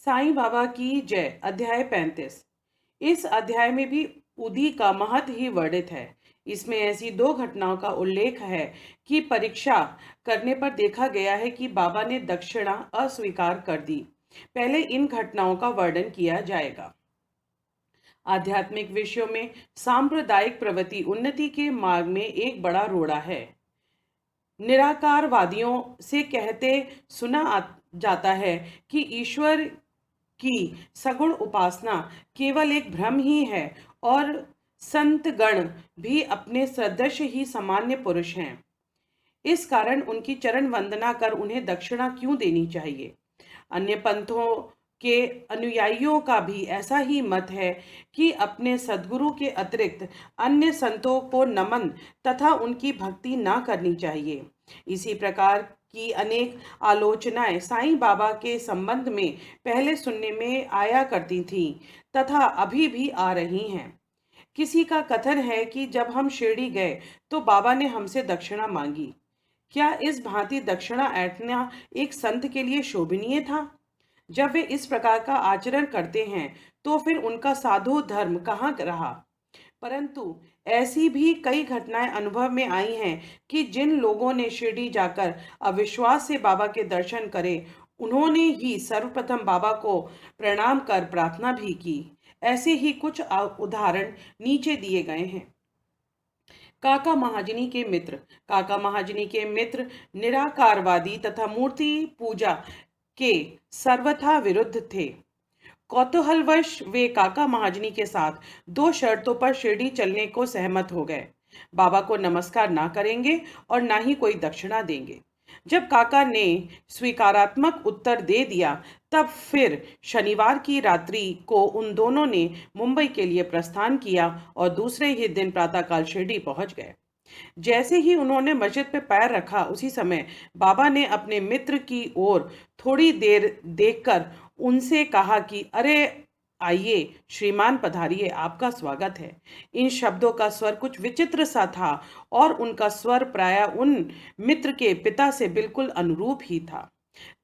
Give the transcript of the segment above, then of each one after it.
साईं बाबा की जय अध्याय 35। इस अध्याय में भी उदी का महत्व ही वर्णित है। इसमें ऐसी दो घटनाओं का उल्लेख है कि परीक्षा करने पर देखा गया है कि बाबा ने दक्षिणा अस्वीकार कर दी। पहले इन घटनाओं का वर्णन किया जाएगा। आध्यात्मिक विषयों में सांप्रदायिक प्रवृत्ति उन्नति के मार्ग में एक बड़ा रोड़ा है। निराकारवादियों से कहते जाता है कि ईश्वर की सगुण उपासना केवल एक भ्रम ही है और संत गण भी अपने सदृश ही सामान्य पुरुष हैं। इस कारण उनकी चरण वंदना कर उन्हें दक्षिणा क्यों देनी चाहिए। अन्य पंथों के अनुयायियों का भी ऐसा ही मत है कि अपने सद्गुरु के अतिरिक्त अन्य संतों को नमन तथा उनकी भक्ति ना करनी चाहिए। इसी प्रकार की अनेक आलोचनाएं साईं बाबा के संबंध में पहले सुनने में आया करती थीं तथा अभी भी आ रही हैं। किसी का कथन है कि जब हम शिरडी गए तो बाबा ने हमसे दक्षिणा मांगी। क्या इस भांति दक्षिणा ऐंठना एक संत के लिए शोभनीय था? जब वे इस प्रकार का आचरण करते हैं तो फिर उनका साधु धर्म कहाँ रहा। परंतु ऐसी भी कई घटनाएं अनुभव में आई हैं कि जिन लोगों ने शिरडी जाकर अविश्वास से बाबा के दर्शन करे, उन्होंने ही सर्वप्रथम बाबा को प्रणाम कर प्रार्थना भी की। ऐसे ही कुछ उदाहरण नीचे दिए गए हैं। काका महाजनी के मित्र। काका महाजनी के मित्र निराकारवादी तथा मूर्ति पूजा के सर्वथा विरुद्ध थे। कौतूहलवश वे काका महाजनी के साथ दो शर्तों पर शिरडी चलने को सहमत हो गए। बाबा को नमस्कार ना करेंगे और ना ही कोई दक्षिणा देंगे। जब काका ने स्वीकारात्मक उत्तर दे दिया, तब फिर शनिवार की रात्रि को उन दोनों ने मुंबई के लिए प्रस्थान किया और दूसरे ही दिन प्रातःकाल शिरडी पहुंच गए। जैसे ही उन्होंने मस्जिद पे पैर रखा, उसी समय बाबा ने अपने मित्र की ओर थोड़ी देर देखकर उनसे कहा कि अरे आइए श्रीमान, पधारिए, आपका स्वागत है। इन शब्दों का स्वर कुछ विचित्र सा था और उनका स्वर प्राय उन मित्र के पिता से बिल्कुल अनुरूप ही था।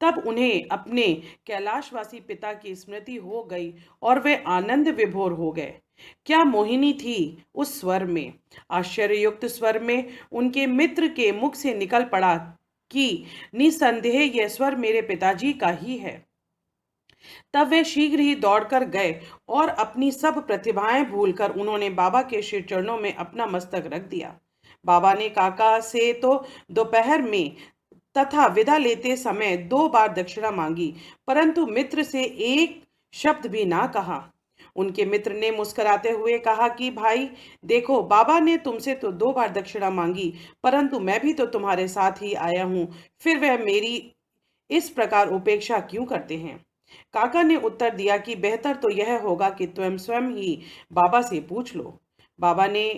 तब उन्हें अपने कैलाशवासी पिता की स्मृति हो गई और वे आनंद विभोर हो गए। क्या मोहिनी थी उस स्वर में। आश्चर्ययुक्त स्वर में उनके मित्र के मुख से निकल पड़ा कि निसंदेह यह स्वर मेरे पिताजी का ही है। तब वे शीघ्र ही दौड़कर गए और अपनी सब प्रतिभाएं भूलकर उन्होंने बाबा के श्री चरणों में अपना मस्तक रख दिया। बाबा ने काका से तो दोपहर में तथा विदा लेते समय 2 बार दक्षिणा मांगी, परंतु मित्र से एक शब्द भी ना कहा। उनके मित्र ने मुस्कुराते हुए कहा कि भाई देखो, बाबा ने तुमसे तो 2 बार दक्षिणा मांगी, परंतु मैं भी तो तुम्हारे साथ ही आया हूं, फिर वह मेरी इस प्रकार उपेक्षा क्यों करते हैं। काका ने उत्तर दिया कि बेहतर तो यह होगा कि तुम स्वयं ही बाबा से पूछ लो। बाबा ने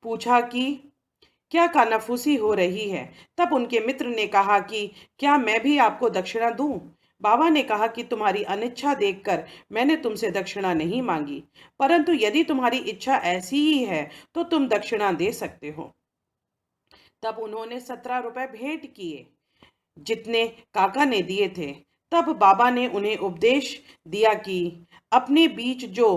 पूछा कि क्या कानाफूसी हो रही है। तब उनके मित्र ने कहा कि क्या मैं भी आपको दक्षिणा दूं। बाबा ने कहा कि तुम्हारी अनिच्छा देखकर मैंने तुमसे दक्षिणा नहीं मांगी, परंतु यदि तुम्हारी इच्छा ऐसी ही है तो तुम दक्षिणा दे सकते हो। तब उन्होंने 17 रुपए भेंट किए, जितने काका ने दिए थे। तब बाबा ने उन्हें उपदेश दिया कि अपने बीच जो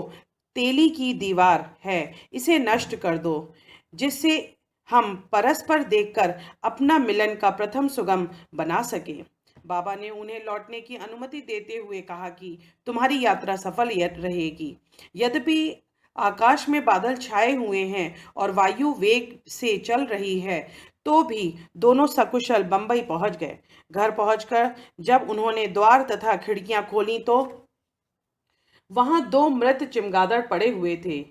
तेली की दीवार है, इसे नष्ट कर दो, जिससे हम परस्पर देखकर अपना मिलन का प्रथम सुगम बना सके। बाबा ने उन्हें लौटने की अनुमति देते हुए कहा कि तुम्हारी यात्रा सफल रहेगी। यद्यपि आकाश में बादल छाए हुए हैं और वायु वेग से चल रही है, तो भी दोनों सकुशल बंबई पहुंच गए। घर पहुंचकर जब उन्होंने द्वार तथा खिड़कियां खोली तो वहां 2 मृत चमगादड़ पड़े हुए थे।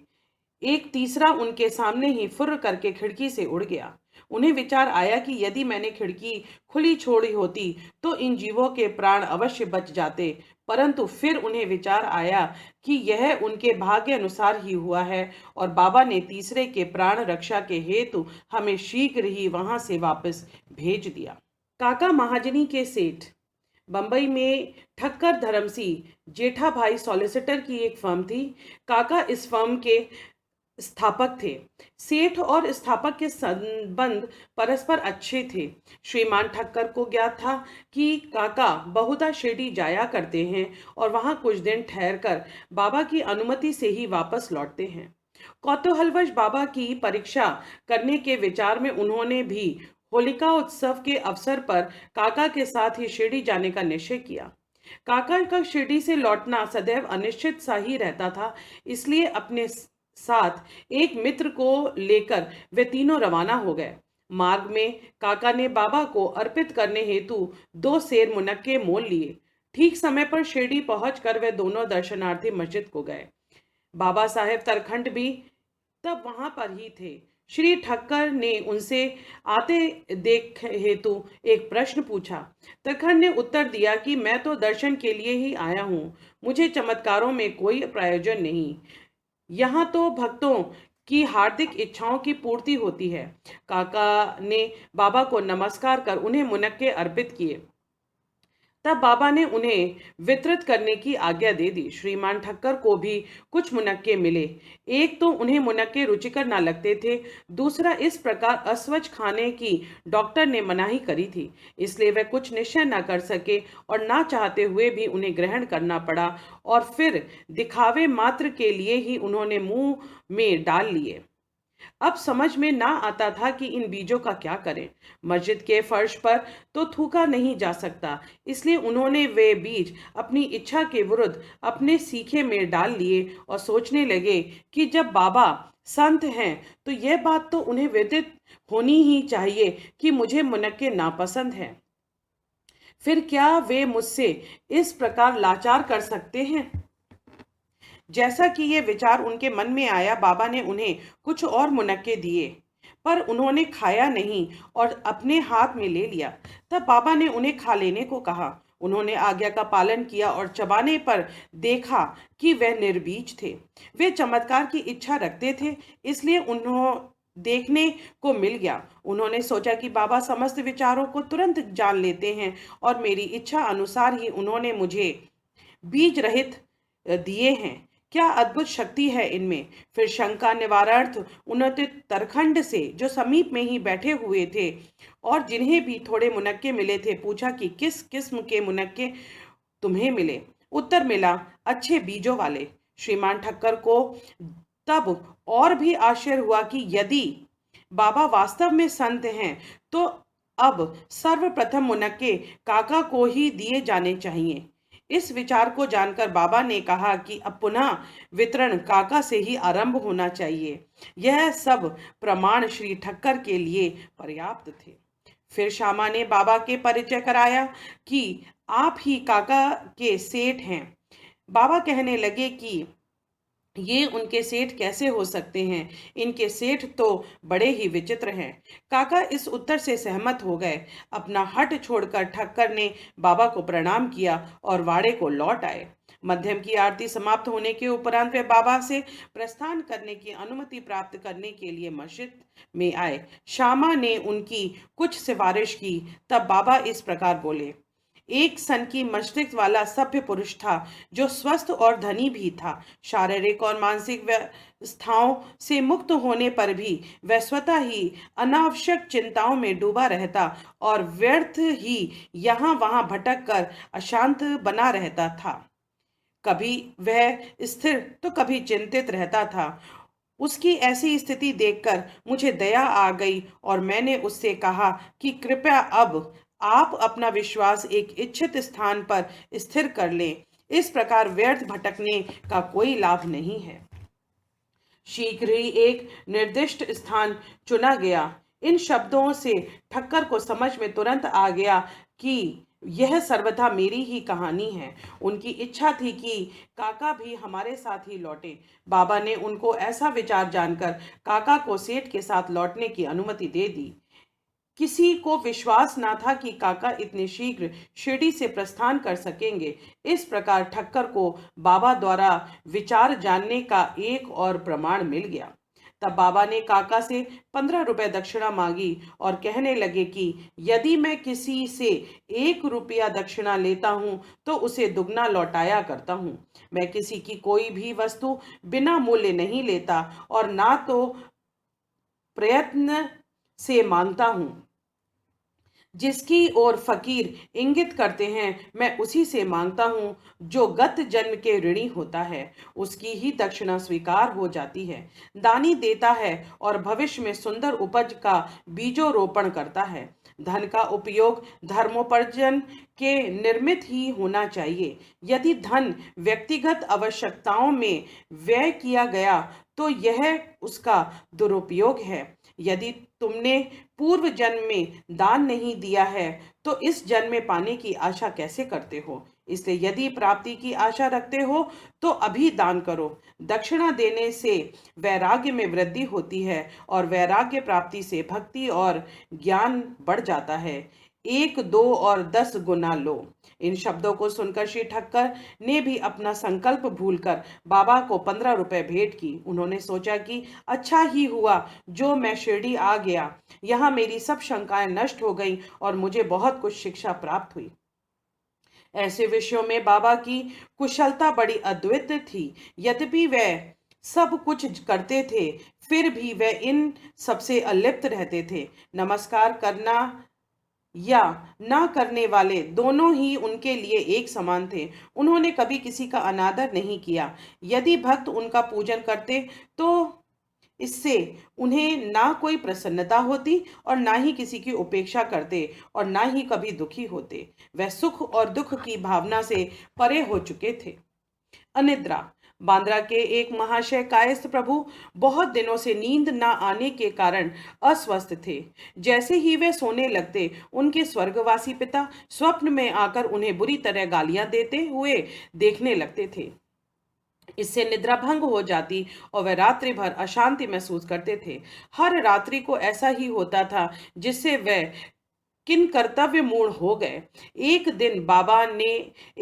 एक तीसरा उनके सामने ही फुर्र करके खिड़की से उड़ गया। उन्हें विचार आया कि यदि मैंने खिड़की खुली छोड़ी होती तो इन जीवों के प्राण अवश्य बच जाते, परंतु फिर उन्हें विचार आया कि यह उनके भाग्य अनुसार ही हुआ है और बाबा ने तीसरे के प्राण रक्षा के हेतु हमें शीघ्र ही वहां से वापस भेज दिया। काका महाजनी के सेठ। बंबई में ठक्कर धर्मसी जेठा भाई सॉलिसिटर की एक फर्म थी। काका इस फर्म के स्थापक थे। सेठ और स्थापक के संबंध परस्पर अच्छे थे। श्रीमान ठक्कर को ज्ञात था कि काका बहुधा शिरडी जाया करते हैं और वहां कुछ दिन ठहरकर बाबा की अनुमति से ही वापस लौटते हैं। कौतूहलवश बाबा की परीक्षा करने के विचार में उन्होंने भी होलिका उत्सव के अवसर पर काका के साथ ही शिरडी जाने का निश्चय किया। काका का शिरडी से लौटना सदैव अनिश्चित सा ही रहता था, इसलिए अपने साथ एक मित्र को लेकर वे तीनों रवाना हो गए। मार्ग में काका ने बाबा को अर्पित करने हेतु 2 सेर मुनक्के मोल लिए। ठीक समय पर शिरडी पहुंचकर वे दोनों दर्शनार्थी मस्जिद को गए। बाबा साहेब तरखंड भी तब वहां पर ही थे। श्री ठक्कर ने उनसे आते देख हेतु एक प्रश्न पूछा। तरखंड ने उत्तर दिया कि मैं तो दर्शन के लिए ही आया हूं, मुझे चमत्कारों में कोई प्रयोजन नहीं। यहाँ तो भक्तों की हार्दिक इच्छाओं की पूर्ति होती है। काका ने बाबा को नमस्कार कर उन्हें मुनक्के अर्पित किए। तब बाबा ने उन्हें वितरित करने की आज्ञा दे दी। श्रीमान ठक्कर को भी कुछ मुनक्के मिले। एक तो उन्हें मुनक्के रुचिकर ना लगते थे, दूसरा इस प्रकार अस्वच्छ खाने की डॉक्टर ने मनाही करी थी, इसलिए वे कुछ निश्चय न कर सके और ना चाहते हुए भी उन्हें ग्रहण करना पड़ा और फिर दिखावे मात्र के लिए ही उन्होंने मुंह में डाल लिए। अब समझ में ना आता था कि इन बीजों का क्या करें। मस्जिद के फर्श पर तो थूका नहीं जा सकता, इसलिए उन्होंने वे बीज अपनी इच्छा के विरुद्ध अपने सीखे में डाल लिए और सोचने लगे कि जब बाबा संत हैं तो यह बात तो उन्हें विदित होनी ही चाहिए कि मुझे मुनक्के नापसंद हैं। फिर क्या वे मुझसे इस प्रकार लाचार कर सकते हैं? जैसा कि ये विचार उनके मन में आया, बाबा ने उन्हें कुछ और मुनक्के दिए, पर उन्होंने खाया नहीं और अपने हाथ में ले लिया। तब बाबा ने उन्हें खा लेने को कहा। उन्होंने आज्ञा का पालन किया और चबाने पर देखा कि वह निर्बीज थे। वे चमत्कार की इच्छा रखते थे, इसलिए उन्होंने देखने को मिल गया। उन्होंने सोचा कि बाबा समस्त विचारों को तुरंत जान लेते हैं और मेरी इच्छा अनुसार ही उन्होंने मुझे बीज रहित दिए हैं। क्या अद्भुत शक्ति है इनमें। फिर शंका निवारणार्थ उन्होंने तरखंड से, जो समीप में ही बैठे हुए थे और जिन्हें भी थोड़े मुनक्के मिले थे, पूछा कि किस किस्म के मुनक्के तुम्हें मिले। उत्तर मिला, अच्छे बीजों वाले। श्रीमान ठक्कर को तब और भी आश्चर्य हुआ कि यदि बाबा वास्तव में संत हैं तो अब सर्वप्रथम मुनक्के काका को ही दिए जाने चाहिए। इस विचार को जानकर बाबा ने कहा कि अब पुनः वितरण काका से ही आरंभ होना चाहिए। यह सब प्रमाण श्री ठक्कर के लिए पर्याप्त थे। फिर श्यामा ने बाबा के परिचय कराया कि आप ही काका के सेठ हैं। बाबा कहने लगे कि ये उनके सेठ कैसे हो सकते हैं, इनके सेठ तो बड़े ही विचित्र हैं। काका इस उत्तर से सहमत हो गए। अपना हट छोड़कर ठक्कर ने बाबा को प्रणाम किया और वाड़े को लौट आए। मध्यम की आरती समाप्त होने के उपरांत वे बाबा से प्रस्थान करने की अनुमति प्राप्त करने के लिए मस्जिद में आए। श्यामा ने उनकी कुछ सिफारिश की। तब बाबा इस प्रकार बोले। एक सन की मस्तिष्क वाला सभ्य पुरुष था, जो स्वस्थ और धनी भी था। शारीरिक और मानसिक व्यवस्थाओं से मुक्त होने पर भी वह स्वतः ही अनावश्यक चिंताओं में डूबा रहता और व्यर्थ ही यहाँ वहाँ भटक कर अशांत बना रहता था। कभी वह स्थिर तो कभी चिंतित रहता था। उसकी ऐसी स्थिति देखकर मुझे दया आ गई और मैंने उससे कहा कि कृपया अब आप अपना विश्वास एक इच्छित स्थान पर स्थिर कर लें। इस प्रकार व्यर्थ भटकने का कोई लाभ नहीं है। शीघ्र ही एक निर्दिष्ट स्थान चुना गया। इन शब्दों से ठक्कर को समझ में तुरंत आ गया कि यह सर्वथा मेरी ही कहानी है। उनकी इच्छा थी कि काका भी हमारे साथ ही लौटे। बाबा ने उनको ऐसा विचार जानकर काका को सेठ के साथ लौटने की अनुमति दे दी। किसी को विश्वास ना था कि काका इतने शीघ्र शिरडी से प्रस्थान कर सकेंगे। इस प्रकार ठक्कर को बाबा द्वारा विचार जानने का एक और प्रमाण मिल गया। तब बाबा ने काका से 15 रुपए दक्षिणा मांगी और कहने लगे कि यदि मैं किसी से 1 रुपया दक्षिणा लेता हूं तो उसे दुगना लौटाया करता हूं। मैं किसी की कोई भी वस्तु बिना मूल्य नहीं लेता और ना तो प्रयत्न से मांगता हूं। जिसकी ओर फकीर इंगित करते हैं मैं उसी से मांगता हूँ। जो गत जन्म के ऋणी होता है उसकी ही दक्षिणा स्वीकार हो जाती है। दानी देता है और भविष्य में सुंदर उपज का बीजोरोपण करता है। धन का उपयोग धर्मोपार्जन के निर्मित ही होना चाहिए। यदि धन व्यक्तिगत आवश्यकताओं में व्यय किया गया तो यह उसका दुरुपयोग है। यदि तुमने पूर्व जन्म में दान नहीं दिया है तो इस जन्म में पाने की आशा कैसे करते हो? इसलिए यदि प्राप्ति की आशा रखते हो तो अभी दान करो। दक्षिणा देने से वैराग्य में वृद्धि होती है और वैराग्य प्राप्ति से भक्ति और ज्ञान बढ़ जाता है। 1, 2 और 10 गुना लो। इन शब्दों को सुनकर श्री ठक्कर ने भी अपना संकल्प भूलकर बाबा को 15 रुपए भेंट की। उन्होंने सोचा कि अच्छा ही हुआ जो मैं शिरडी आ गया, यहाँ मेरी सब शंकाएं नष्ट हो गईं और मुझे बहुत कुछ शिक्षा प्राप्त हुई। ऐसे विषयों में बाबा की कुशलता बड़ी अद्वितीय थी। यद्यपि वह सब कुछ करते थे फिर भी वह इन सबसे अलिप्त रहते थे। नमस्कार करना या ना करने वाले दोनों ही उनके लिए एक समान थे। उन्होंने कभी किसी का अनादर नहीं किया। यदि भक्त उनका पूजन करते तो इससे उन्हें ना कोई प्रसन्नता होती और ना ही किसी की उपेक्षा करते और ना ही कभी दुखी होते। वह सुख और दुख की भावना से परे हो चुके थे। अनिद्रा। बांद्रा के एक महाशय कायस्थ प्रभु बहुत दिनों से नींद न आने के कारण अस्वस्थ थे। जैसे ही वे सोने लगते उनके स्वर्गवासी पिता स्वप्न में आकर उन्हें बुरी तरह गालियां देते हुए देखने लगते थे। इससे निद्रा भंग हो जाती और वह रात्रि भर अशांति महसूस करते थे। हर रात्रि को ऐसा ही होता था जिससे वह किन कर्तव्य मूढ़ हो गए। एक दिन बाबा ने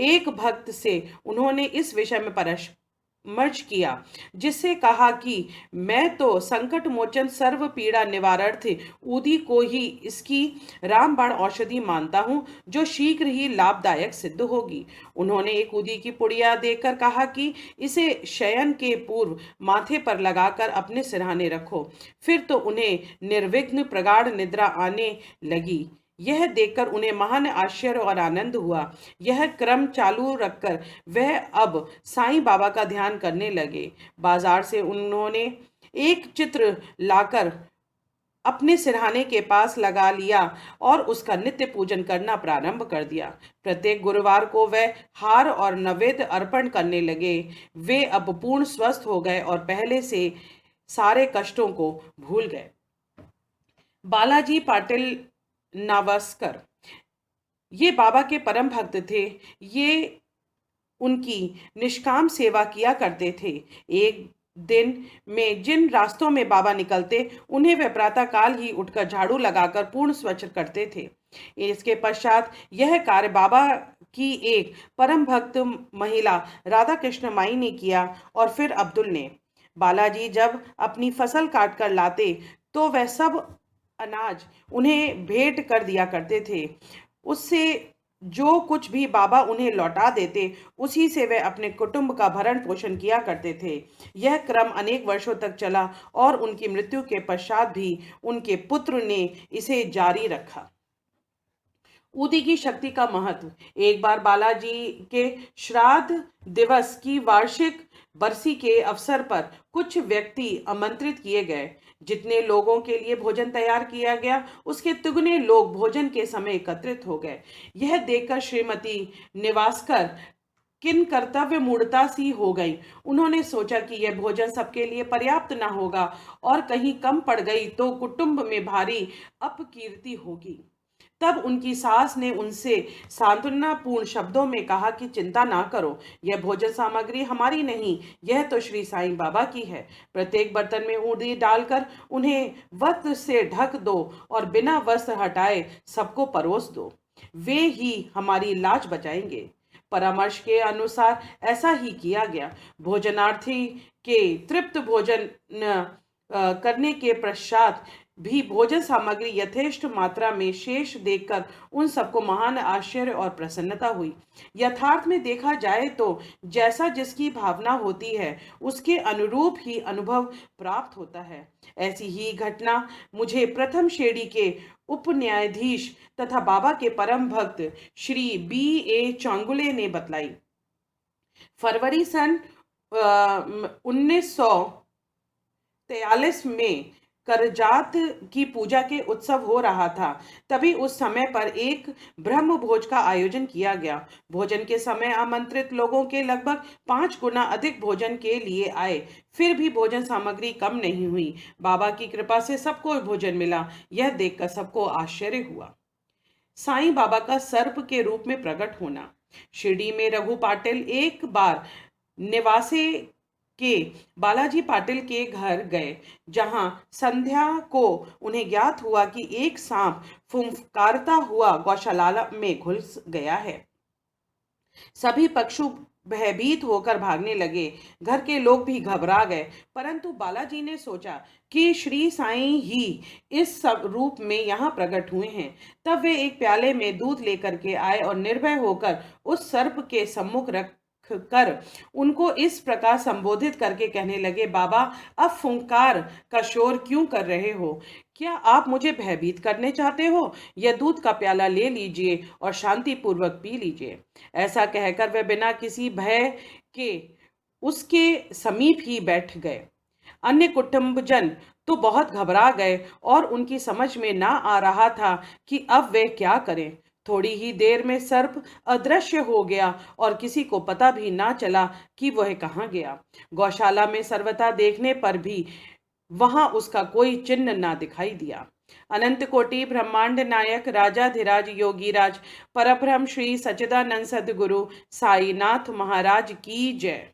एक भक्त से उन्होंने इस विषय में परामर्श किया, जिससे कहा कि मैं तो संकट मोचन सर्व पीड़ा निवारणार्थ ऊदी को ही इसकी रामबाण औषधि मानता हूँ जो शीघ्र ही लाभदायक सिद्ध होगी। उन्होंने एक ऊदी की पुड़िया देकर कहा कि इसे शयन के पूर्व माथे पर लगाकर अपने सिरहाने रखो। फिर तो उन्हें निर्विघ्न प्रगाढ़ निद्रा आने लगी। यह देखकर उन्हें महान आश्चर्य और आनंद हुआ। यह क्रम चालू रखकर वह अब साईं बाबा का ध्यान करने लगे। बाजार से उन्होंने एक चित्र लाकर अपने सिरहाने के पास लगा लिया और उसका नित्य पूजन करना प्रारंभ कर दिया। प्रत्येक गुरुवार को वह हार और नैवेद्य अर्पण करने लगे। वे अब पूर्ण स्वस्थ हो गए और पहले से सारे कष्टों को भूल गए। बालाजी पाटिल नावस्कर ये बाबा के परम भक्त थे। ये उनकी निष्काम सेवा किया करते थे। एक दिन में जिन रास्तों में बाबा निकलते उन्हें वे प्रातः काल ही उठकर झाड़ू लगाकर पूर्ण स्वच्छ करते थे। इसके पश्चात यह कार्य बाबा की एक परम भक्त महिला राधा कृष्ण माई ने किया और फिर अब्दुल ने। बालाजी जब अपनी फसल काट कर लाते तो वह सब अनाज उन्हें भेंट कर दिया करते थे। उससे जो कुछ भी बाबा उन्हें लौटा देते उसी से वे अपने कुटुंब का भरण पोषण किया करते थे। यह क्रम अनेक वर्षों तक चला और उनकी मृत्यु के पश्चात भी उनके पुत्र ने इसे जारी रखा। ऊदी की शक्ति का महत्व। एक बार बालाजी के श्राद्ध दिवस की वार्षिक बरसी के अवसर पर कुछ व्यक्ति आमंत्रित किए गए। जितने लोगों के लिए भोजन तैयार किया गया उसके तिगुने लोग भोजन के समय एकत्रित हो गए। यह देखकर श्रीमती निवासकर किन कर्तव्य मूढ़ता सी हो गई। उन्होंने सोचा कि यह भोजन सबके लिए पर्याप्त न होगा और कहीं कम पड़ गई तो कुटुंब में भारी अपकीर्ति होगी। तब उनकी सास ने उनसे सांत्वनापूर्ण शब्दों में कहा कि चिंता ना करो, यह भोजन सामग्री हमारी नहीं, यह तो श्री साईं बाबा की है। प्रत्येक बर्तन में ऊदी डालकर उन्हें वस्त्र से ढक दो और बिना वस्त्र हटाए सबको परोस दो, वे ही हमारी लाज बचाएंगे। परामर्श के अनुसार ऐसा ही किया गया। भोजनार्थी के तृप्त भोजन करने के पश्चात भी भोजन सामग्री यथेष्ट मात्रा में शेष देखकर उन सबको महान आश्चर्य और प्रसन्नता हुई। यथार्थ में देखा जाए तो जैसा जिसकी भावना होती है उसके अनुरूप ही अनुभव प्राप्त होता है। ऐसी ही घटना मुझे प्रथम श्रेणी के उप न्यायाधीश तथा बाबा के परम भक्त श्री B.A. चांगुले ने बतलाई। फरवरी सन 1943 में करजात की पूजा के उत्सव हो रहा था। तभी उस समय पर एक ब्रह्म भोज का आयोजन किया गया। भोजन के समय आमंत्रित लोगों के लगभग 5 गुना अधिक भोजन के लिए आए, फिर भी भोजन सामग्री कम नहीं हुई। बाबा की कृपा से सबको भोजन मिला। यह देखकर सबको आश्चर्य हुआ। साईं बाबा का सर्प के रूप में प्रकट होना। शिरडी में रघु पाटिल एक बार निवासे के बालाजी पाटिल के घर गए, जहां संध्या को उन्हें ज्ञात हुआ कि एक सांप फुंकारता हुआ गौशाला में घुस गया है। सभी पशु भयभीत होकर भागने लगे। घर के लोग भी घबरा गए, परंतु बालाजी ने सोचा कि श्री साईं ही इस सब रूप में यहाँ प्रकट हुए हैं। तब वे एक प्याले में दूध लेकर के आए और निर्भय होकर उस सर्प के सम्मुख रख कर उनको इस प्रकार संबोधित करके कहने लगे, बाबा, अब फुंकार का शोर क्यों कर रहे हो? क्या आप मुझे भयभीत करने चाहते हो? यह दूध का प्याला ले लीजिए और शांति पूर्वक पी लीजिए। ऐसा कहकर वे बिना किसी भय के उसके समीप ही बैठ गए। अन्य कुटुंबजन तो बहुत घबरा गए और उनकी समझ में ना आ रहा था कि अब वे क्या करें। थोड़ी ही देर में सर्प अदृश्य हो गया और किसी को पता भी ना चला कि वह कहाँ गया। गौशाला में सर्वथा देखने पर भी वहां उसका कोई चिन्ह ना दिखाई दिया। अनंत कोटि ब्रह्मांड नायक राजाधिराज योगीराज परब्रह्म श्री सच्चिदानंद सद्गुरु साईनाथ महाराज की जय।